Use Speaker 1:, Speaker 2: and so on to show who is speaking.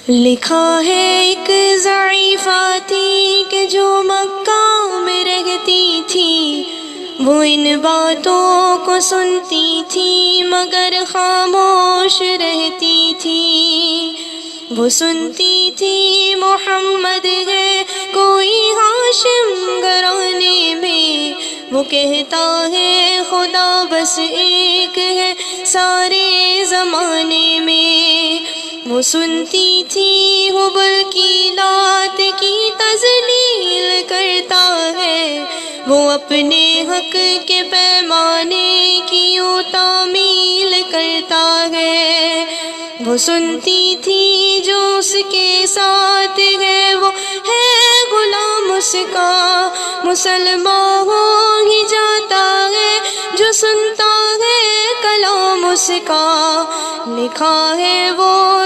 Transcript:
Speaker 1: لکھا ہے ایک ضعیفہ تھی کہ جو مکہ میں رہتی تھی، وہ ان باتوں کو سنتی تھی مگر خاموش رہتی تھی۔ وہ سنتی تھی محمد ہے کوئی ہاشم گھرانے میں، وہ کہتا ہے خدا بس ایک ہے سارے زمانے میں۔ وہ سنتی تھی حبل کی لات کی تذلیل کرتا ہے، وہ اپنے حق کے پیمانے کی یوں تعمیل کرتا ہے۔ وہ سنتی تھی جو اس کے ساتھ ہے وہ ہے غلام اس کا، مسلمان ہو ہی جاتا ہے جو سنتا ہے کلام اس کا۔ لکھا ہے وہ